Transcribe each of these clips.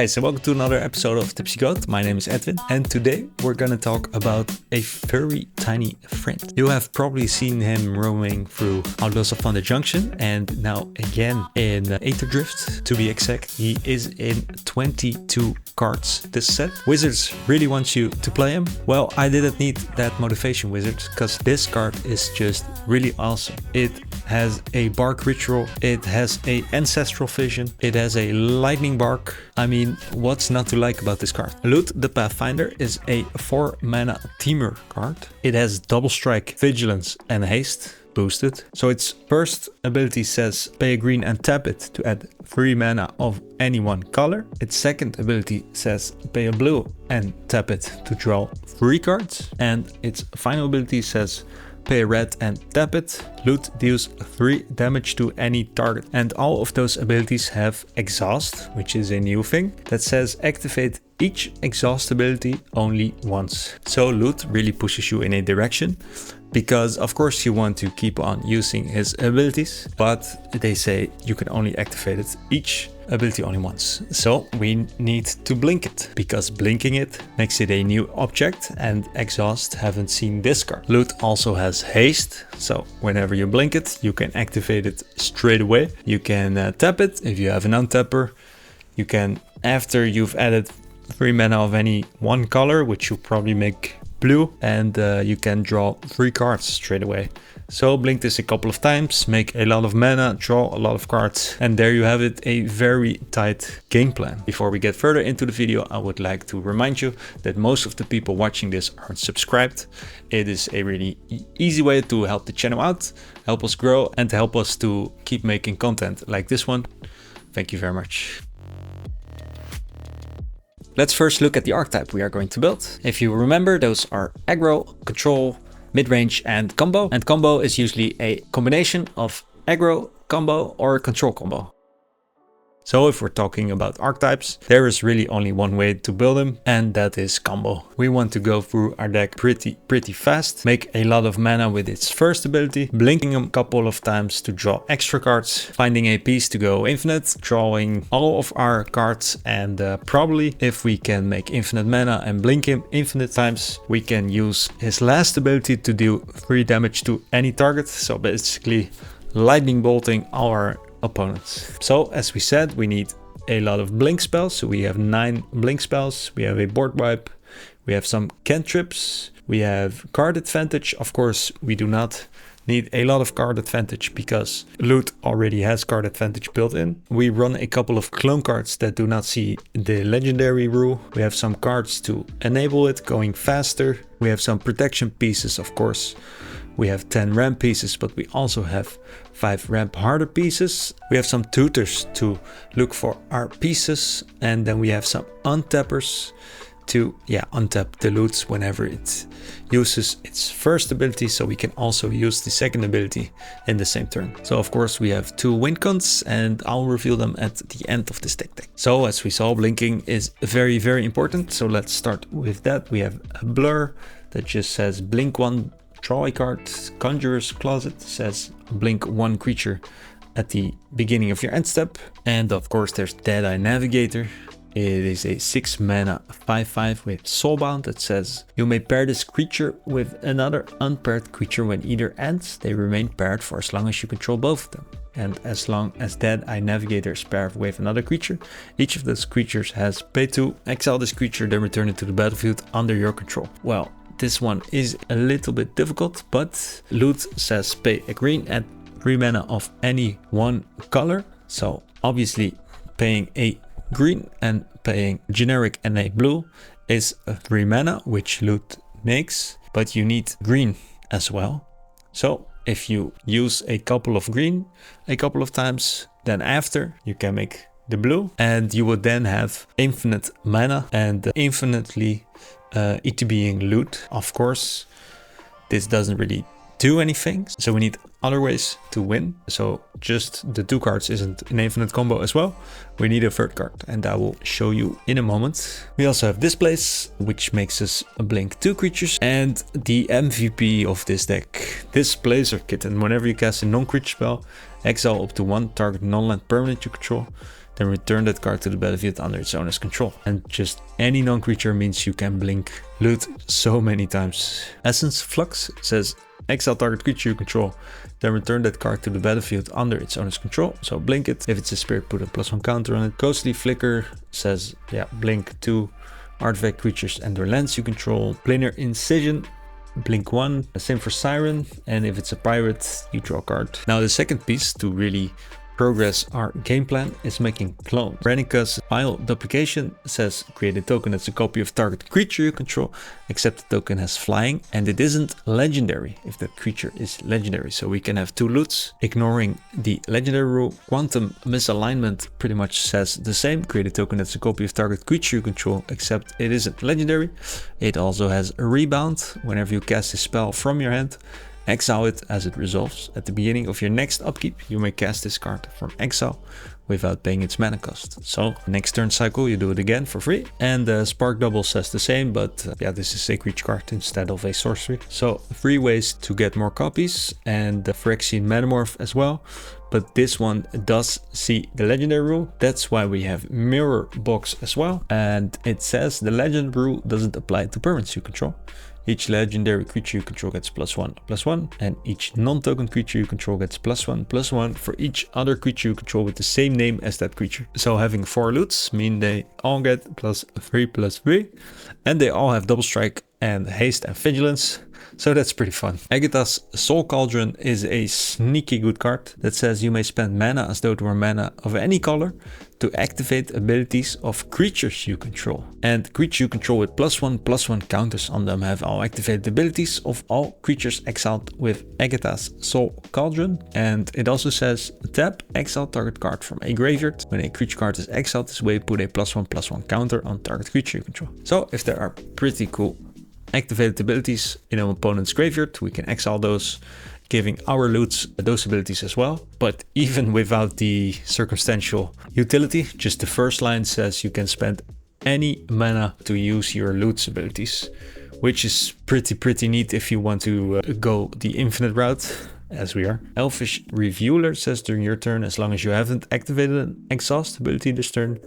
Hey, so welcome to another episode of Tipsy Goat. My name is Edwin, and today we're gonna talk about a very tiny friend. You have probably seen him roaming through Outlaws of Thunder Junction, and now again in Aetherdrift. To be exact, he is in 22 cards this set. Wizards really want you to play him. Well, I didn't need that motivation, Wizards, because this card is just really awesome. It has a bark ritual, it has a ancestral vision, it has a lightning bark. I mean, what's not to like about this card? Loot the Pathfinder is a 4 mana teamer card. It has double strike, vigilance and haste boosted. So its first ability says pay a green and tap it to add 3 mana of any one color. Its second ability says pay a blue and tap it to draw 3 cards. And its final ability says pay a red and tap it. Loot deals 3 damage to any target. And all of those abilities have exhaust, which is a new thing that says activate each exhaust ability only once. So Loot really pushes you in a direction, because of course you want to keep on using his abilities, but they say you can only activate it each ability only once. So we need to blink it, because blinking it makes it a new object, and exhaust haven't seen this card. Loot also has haste, so whenever you blink it, you can activate it straight away. You can tap it if you have an untapper. You can, after you've added 3 mana of any one color, which you probably make blue, and you can draw 3 cards straight away. So blink this a couple of times, make a lot of mana, draw a lot of cards, and there you have it, a very tight game plan. Before we get further into the video, I would like to remind you that most of the people watching this aren't subscribed. It is a really easy way to help the channel out, help us grow, and help us to keep making content like this one. Thank you very much. Let's first look at the archetype we are going to build. If you remember, those are aggro, control, mid-range and combo. And combo is usually a combination of aggro, combo or control combo. So if we're talking about archetypes, there is really only one way to build them, and that is combo. We want to go through our deck pretty fast, make a lot of mana with its first ability, blinking them a couple of times to draw extra cards, finding a piece to go infinite, drawing all of our cards, and probably if we can make infinite mana and blink him infinite times, we can use his last ability to deal 3 damage to any target. So basically lightning bolting our opponents. So as we said, we need a lot of blink spells. So we have 9 blink spells. We have a board wipe. We have some cantrips. We have card advantage. Of course, we do not need a lot of card advantage because Loot already has card advantage built in. We run a couple of clone cards that do not see the legendary rule. We have some cards to enable it going faster. We have some protection pieces, of course. We have 10 ramp pieces, but we also have 5 ramp harder pieces. We have some tutors to look for our pieces, and then we have some untappers to untap the loots whenever it uses its first ability, so we can also use the second ability in the same turn. So of course we have 2 wincons, and I'll reveal them at the end of this DeckTech. So as we saw, blinking is very important, so let's start with that. We have a blur that just says blink 1, draw a card. Conjurer's Closet says blink 1 creature at the beginning of your end step. And of course there's Deadeye Navigator. It is a 6 mana 5/5 with Soulbound that says you may pair this creature with another unpaired creature. When either ends, they remain paired for as long as you control both of them. And as long as Deadeye Navigator is paired with another creature, each of those creatures has pay 2, exile this creature, then return it to the battlefield under your control. Well, this one is a little bit difficult, but Loot says pay a green at 3 mana of any one color. So obviously paying a green and paying generic and a blue is 3 mana, which Loot makes, but you need green as well. So if you use a couple of green a couple of times, then after you can make the blue, and you would then have infinite mana and infinitely it being Loot. Of course, this doesn't really do anything, so we need other ways to win. So just the 2 cards isn't an infinite combo as well. We need a 3rd card, and I will show you in a moment. We also have Displace, which makes us blink 2 creatures, and the MVP of this deck, Displacer Kitten. Whenever you cast a non-creature spell, exile up to 1 target non-land permanent you control. then return that card to the battlefield under its owner's control. And just any non-creature means you can blink loot so many times. Essence Flux says exile target creature you control, then return that card to the battlefield under its owner's control. So blink it. If it's a spirit, put a +1 counter on it. Ghostly Flicker says, yeah, blink 2 artifact creatures and their lands you control. Planar Incision, blink 1. Same for Siren. And if it's a pirate, you draw a card. Now the second piece to really progress our game plan is making clones. Renika's File Duplication says create a token that's a copy of target creature you control, except the token has flying and it isn't legendary if that creature is legendary. So we can have 2 loots, ignoring the legendary rule. Quantum Misalignment pretty much says the same. Create a token that's a copy of target creature you control, except it isn't legendary. It also has a rebound. Whenever you cast a spell from your hand, exile it as it resolves. At the beginning of your next upkeep, you may cast this card from exile without paying its mana cost. So next turn cycle, you do it again for free. And Spark Double says the same, but yeah, this is a creature card instead of a sorcery. So 3 ways to get more copies, and the Phyrexian Metamorph as well. But this one does see the legendary rule. That's why we have Mirror Box as well. And it says the legend rule doesn't apply to permanents you control. Each legendary creature you control gets +1/+1, and each non-token creature you control gets +1/+1 for each other creature you control with the same name as that creature. So having 4 loots mean they all get +3/+3, and they all have double strike and haste and vigilance. So that's pretty fun. Agatha's Soul Cauldron is a sneaky good card that says you may spend mana as though it were mana of any color to activate abilities of creatures you control. And creatures you control with +1/+1 counters on them have all activated abilities of all creatures exiled with Agatha's Soul Cauldron. And it also says tap, exile target card from a graveyard. When a creature card is exiled this way, put a +1/+1 counter on target creature you control. So if there are pretty cool activated abilities in an opponent's graveyard, we can exile those, giving our loots those abilities as well. But even without the circumstantial utility, just the first line says you can spend any mana to use your loot's abilities, which is pretty neat if you want to go the infinite route, as we are. Elfish Revealer says during your turn, as long as you haven't activated an exhaust ability this turn,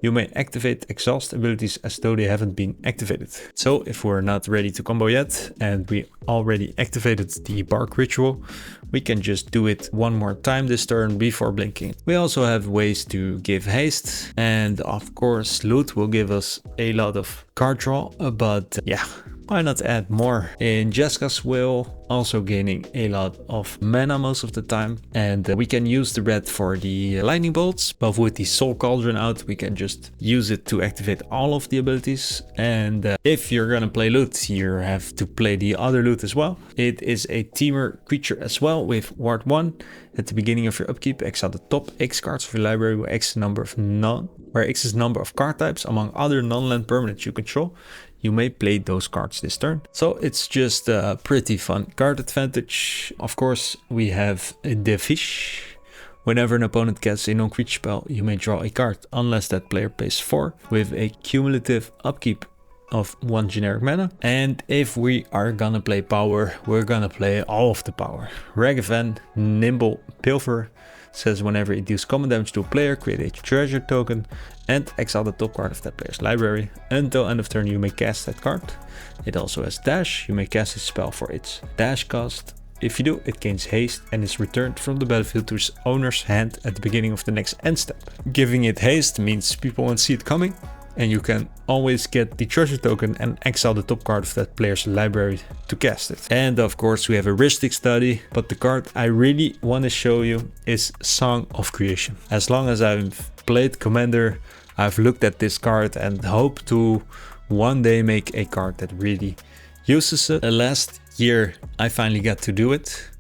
you may activate exhaust abilities as though they haven't been activated. So if we're not ready to combo yet and we already activated the Bark Ritual, we can just do it one more time this turn before blinking. We also have ways to give haste, and of course loot will give us a lot of card draw, but yeah, why not add more? In Jeska's Will, also gaining a lot of mana most of the time, and we can use the red for the lightning bolts, but with the Soul Cauldron out we can just use it to activate all of the abilities. And if you're gonna play loot, you have to play the other loot as well. It is a Teamer creature as well with Ward 1. At the beginning of your upkeep, exile the top X cards of your library where X is the number of card types among other non-land permanents you control. You may play those cards this turn. So it's just a pretty fun card advantage. Of course, we have the fish. Whenever an opponent casts a non-creature spell, you may draw a card, unless that player pays 4, with a cumulative upkeep of 1 generic mana. And if we are gonna play power, we're gonna play all of the power. Ragavan Nimble Pilfer says whenever it deals common damage to a player, create a treasure token and exile the top card of that player's library. Until end of turn you may cast that card. It also has dash. You may cast a spell for its dash cost. If you do, it gains haste and is returned from the battlefield to its owner's hand at the beginning of the next end step. Giving it haste means people won't see it coming, and you can always get the treasure token and exile the top card of that player's library to cast it. And of course we have a heuristic study, but the card I really want to show you is Song of Creation. As long as I've played Commander, I've looked at this card and hope to one day make a card that really uses it. Last year I finally got to do it.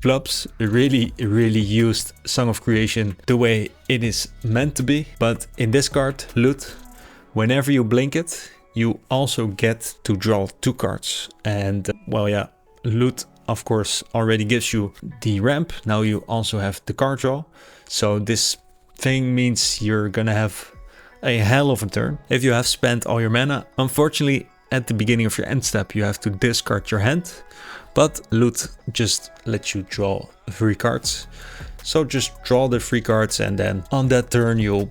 Flops really used Song of Creation the way it is meant to be, but in this card, Loot, whenever you blink it, you also get to draw 2 cards. And well, yeah, Loot of course already gives you the ramp. Now you also have the card draw. So this thing means you're gonna have a hell of a turn. If you have spent all your mana, unfortunately at the beginning of your end step you have to discard your hand, but Loot just lets you draw 3 cards. So just draw the 3 cards, and then on that turn you'll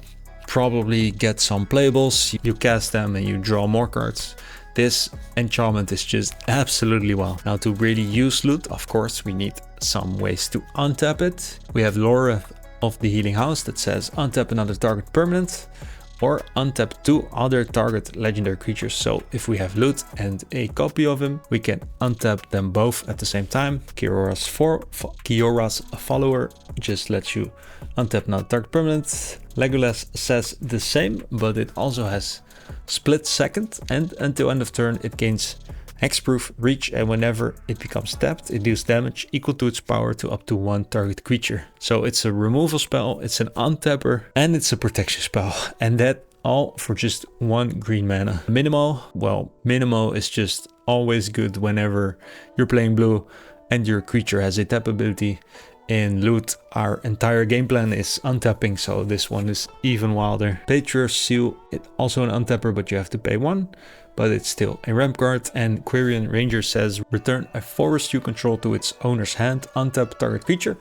probably get some playables. You cast them and you draw more cards. This enchantment is just absolutely wow. Now to really use loot, of course, we need some ways to untap it. We have Lore of the Healing House that says untap another target permanent or untap 2 other target legendary creatures. So if we have loot and a copy of him, we can untap them both at the same time. Kiora's Follower just lets you untap another target permanent. Legolas says the same, but it also has split second, and until end of turn it gains hexproof reach, and whenever it becomes tapped it deals damage equal to its power to up to 1 target creature. So it's a removal spell, it's an untapper, and it's a protection spell, and that all for just 1 green mana. Minimal, well, minimal is just always good whenever you're playing blue and your creature has a tap ability. In loot, our entire game plan is untapping, so this one is even wilder. Patriarch's Seal, it's also an untapper, but you have to pay 1, but it's still a ramp card. And Quirion Ranger says return a forest you control to its owner's hand, untap target creature,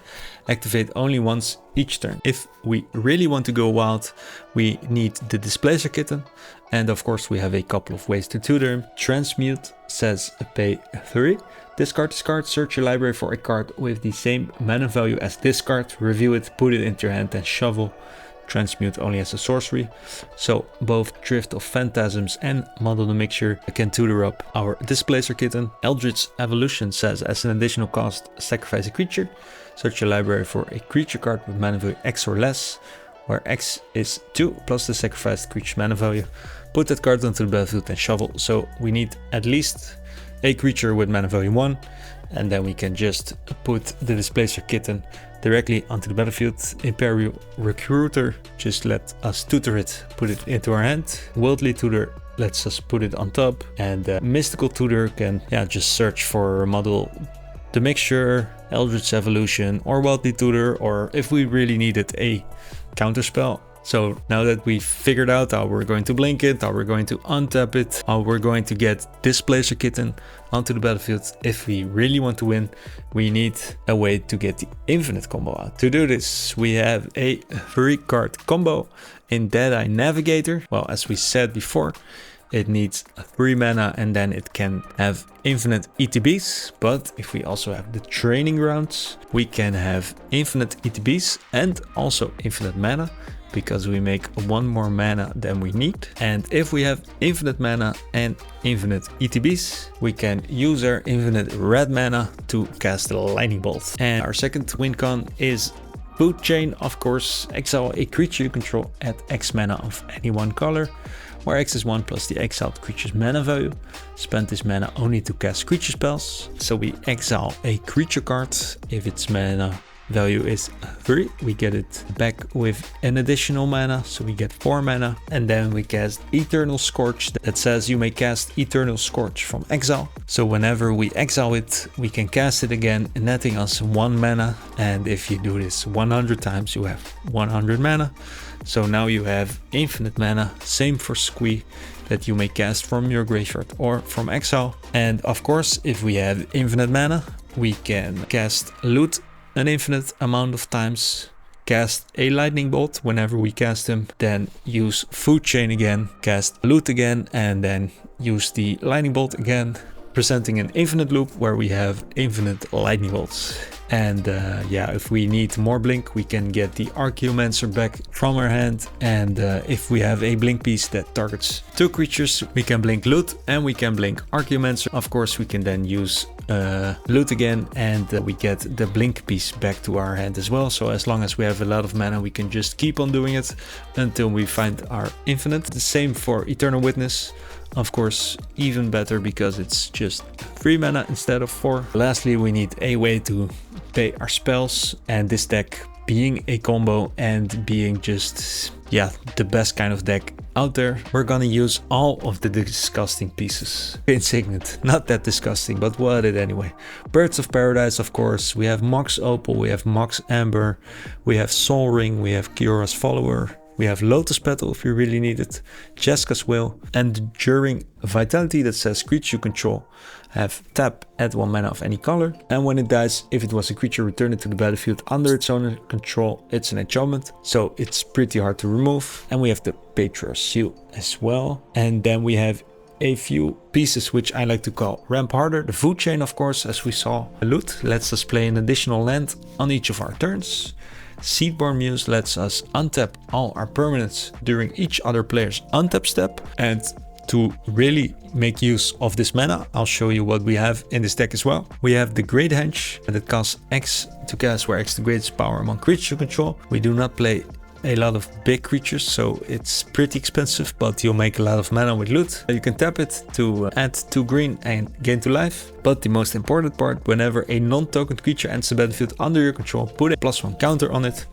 activate only once each turn. If we really want to go wild, we need the Displacer Kitten, and of course we have a couple of ways to tutor him. Transmute says pay 3. Discard this card, search your library for a card with the same mana value as this card, review it, put it into your hand and shuffle. Transmute only as a sorcery. So both Drift of Phantasms and Model the Mixture can tutor up our Displacer Kitten. Eldritch's Evolution says as an additional cost, sacrifice a creature. Search your library for a creature card with mana value X or less, where X is 2 plus the sacrificed creature's mana value. Put that card onto the battlefield and shuffle. So we need at least a creature with mana value 1, and then we can just put the Displacer Kitten directly onto the battlefield. Imperial Recruiter just let us tutor it, put it into our hand. Worldly Tutor lets us put it on top, and Mystical Tutor can just search for Model the Mixture, Eldritch Evolution, or Worldly Tutor, or if we really needed a counterspell. So now that we've figured out how we're going to blink it, how we're going to untap it, how we're going to get Displacer Kitten onto the battlefield, if we really want to win, we need a way to get the infinite combo out. To do this, we have a 3-card combo in Deadeye Navigator. Well, as we said before, it needs 3 mana and then it can have infinite ETBs. But if we also have the training grounds, we can have infinite ETBs and also infinite mana, because we make 1 more mana than we need. And if we have infinite mana and infinite ETBs, we can use our infinite red mana to cast the Lightning Bolt. And our second wincon is Food Chain, of course. Exile a creature you control at X mana of any one color, where X is 1 plus the exiled creature's mana value. Spend this mana only to cast creature spells. So we exile a creature card. If its mana value is 3, we get it back with an additional mana, so we get 4 mana. And then we cast Eternal Scorch that says you may cast Eternal Scorch from exile. So whenever we exile it, we can cast it again, netting us 1 mana. And if you do this 100 times, you have 100 mana. So now you have infinite mana, same for Squee, that you may cast from your graveyard or from exile. And of course, if we have infinite mana, we can cast Loot an infinite amount of times, cast a Lightning Bolt whenever we cast him, then use Food Chain again, cast Loot again, and then use the Lightning Bolt again, presenting an infinite loop where we have infinite Lightning Bolts. And if we need more blink, we can get the Archaeomancer back from our hand. And if we have a blink piece that targets 2 creatures, we can blink Loot and we can blink Archaeomancer. Of course, we can then use Loot again, and we get the blink piece back to our hand as well. So as long as we have a lot of mana, we can just keep on doing it until we find our infinite. The same for Eternal Witness. Of course, even better because it's just 3 mana instead of 4. Lastly, we need a way to pay our spells, and this deck being a combo and being just the best kind of deck out there, we're gonna use all of the disgusting pieces. Insignet, not that disgusting, but what it anyway. Birds of Paradise, of course. We have Mox Opal, we have Mox Amber, we have Sol Ring, we have Kiora's Follower, We have Lotus Petal if you really need it, Jeska's Will, and Enduring Vitality that says creature you control have tap, add 1 mana of any color, and when it dies, if it was a creature, return it to the battlefield under its owner control. It's an enchantment, so it's pretty hard to remove. And we have the Patriarch's Seal as well. And then we have a few pieces which I like to call ramp harder. The Food Chain, of course, as we saw. Loot lets us play an additional land on each of our turns. Seedborn Muse lets us untap all our permanents during each other player's untap step. And to really make use of this mana, I'll show you what we have in this deck as well. We have the Great Henge that costs X to cast, where X the greatest power among creatures you control. We do not play a lot of big creatures, so it's pretty expensive, but you'll make a lot of mana with loot. You can tap it to add 2 green and gain 2 life. But the most important part, whenever a non-tokened creature enters the battlefield under your control, put a +1 counter on it,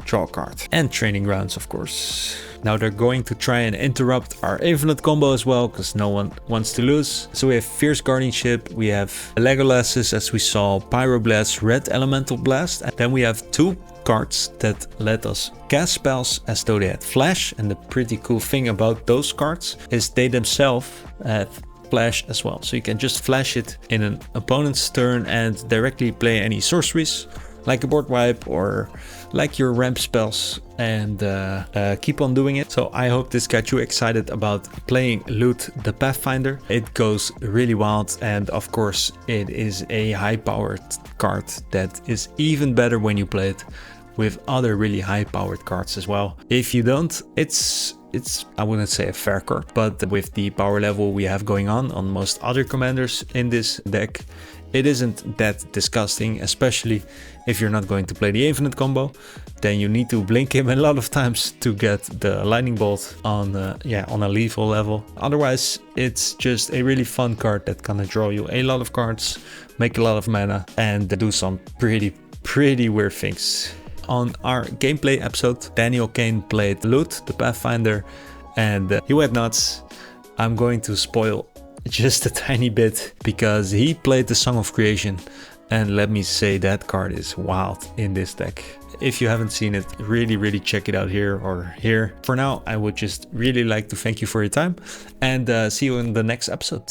draw a card. And Training Grounds, of course. Now they're going to try and interrupt our Infinite combo as well, because no one wants to lose. So we have Fierce Guardianship, we have Legolas's as we saw, Pyroblast, Red Elemental Blast, and then we have 2 cards that let us cast spells as though they had flash. And the pretty cool thing about those cards is they themselves have flash as well. So you can just flash it in an opponent's turn and directly play any sorceries, like a board wipe or like your ramp spells, and keep on doing it. So I hope this got you excited about playing Loot the Pathfinder. It goes really wild, and of course it is a high-powered card that is even better when you play it with other really high-powered cards as well. If you don't, it's I wouldn't say a fair card, but with the power level we have going on most other commanders in this deck, it isn't that disgusting, especially if you're not going to play the Infinite combo. Then you need to blink him a lot of times to get the Lightning Bolt on a lethal level. Otherwise, it's just a really fun card that gonna draw you a lot of cards, make a lot of mana, and do some pretty weird things. On our gameplay episode, Daniel Kane played Loot the Pathfinder, and he went nuts. I'm going to spoil just a tiny bit because he played the Song of Creation, and let me say that card is wild in this deck. If you haven't seen it, really check it out here or here. For now, I would just really like to thank you for your time, and see you in the next episode.